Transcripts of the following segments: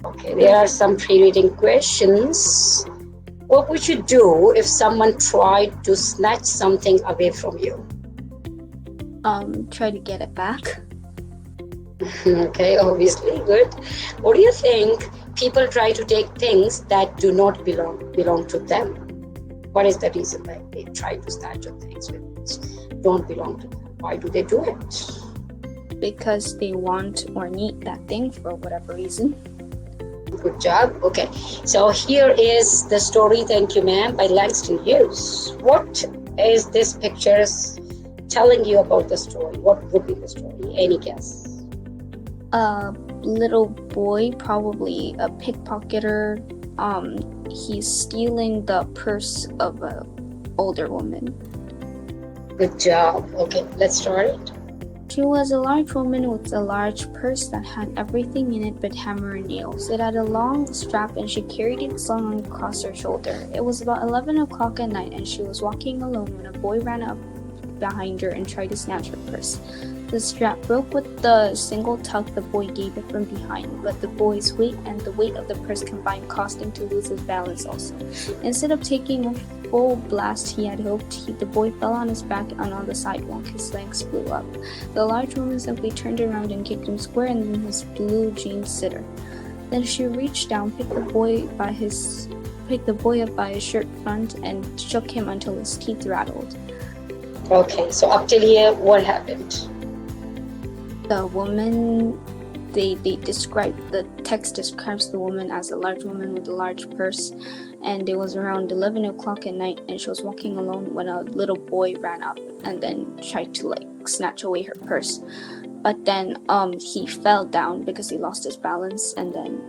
Okay, there are some pre-reading questions. What would you do if someone tried to snatch something away from you? Try to get it back. Okay, obviously, good. What do you think people try to take things that do not belong to them? What is the reason why they try to snatch up things which don't belong to them? Why do they do it? Because they want or need that thing for whatever reason. Good job. Okay, so here is the story, Thank You Ma'am, by Langston Hughes. What is this picture telling you about the story? What would be the story? Any guess? A little boy, probably a pickpocketer. He's stealing the purse of an older woman. Good job. Okay, let's start it. She was a large woman with a large purse that had everything in it but hammer and nails. It had a long strap and she carried it slung across her shoulder. It was about 11 o'clock at night and she was walking alone when a boy ran up behind her and tried to snatch her purse. The strap broke with the single tug the boy gave it from behind, but the boy's weight and the weight of the purse combined caused him to lose his balance also. Instead of taking a full blast he had hoped, the boy fell on his back and on the sidewalk. His legs flew up. The large woman simply turned around and kicked him square in his blue jean sitter. Then she reached down, picked the boy up by his shirt front and shook him until his teeth rattled. Okay, so up till here, what happened? The woman, the text describes the woman as a large woman with a large purse, and it was around 11 o'clock at night and she was walking alone when a little boy ran up and then tried to snatch away her purse. But then he fell down because he lost his balance, and then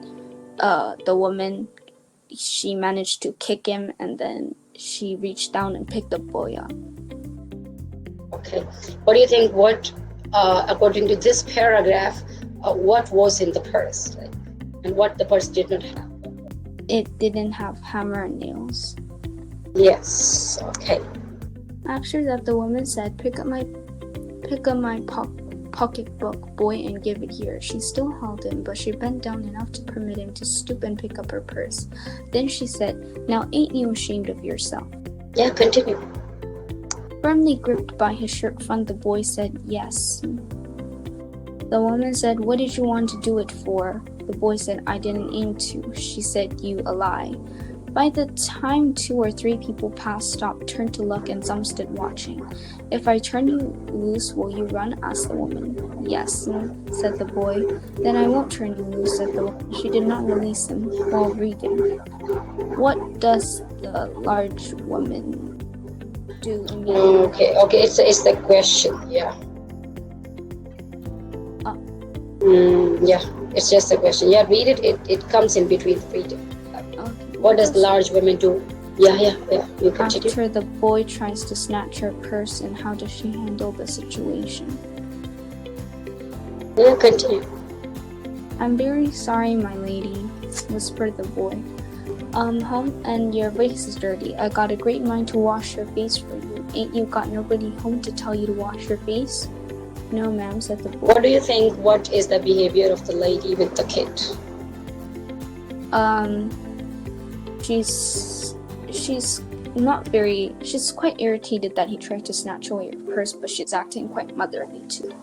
the woman, she managed to kick him, and then she reached down and picked the boy up. Okay, what do you think, according to this paragraph, what was in the purse, and what the purse did not have? It didn't have hammer and nails. Yes, okay. After that, the woman said, pick up my pocketbook, boy, and give it here. She still held him, but she bent down enough to permit him to stoop and pick up her purse. Then she said, now ain't you ashamed of yourself? Yeah, continue. Firmly gripped by his shirt front, the boy said, yes. The woman said, what did you want to do it for? The boy said, I didn't aim to. She said, you a lie. By the time 2 or 3 people passed, stopped, turned to look, and some stood watching. If I turn you loose, will you run? asked the woman. Yes, said the boy. Then I won't turn you loose, said the woman. She did not release him while reading. What does the large woman do immediately? Okay, it's the question, yeah. Yeah, it's just a question. Yeah, read it. It comes in between the reading. Okay. What does the large woman do? Yeah, you continue. After the boy tries to snatch her purse, and how does she handle the situation? Yeah, continue. I'm very sorry, my lady, whispered the boy. Home, and your face is dirty. I got a great mind to wash your face for you. Ain't you got nobody home to tell you to wash your face? No, ma'am, said the boy. What do you think? What is the behavior of the lady with the kid? She's quite irritated that he tried to snatch away her purse, but she's acting quite motherly too.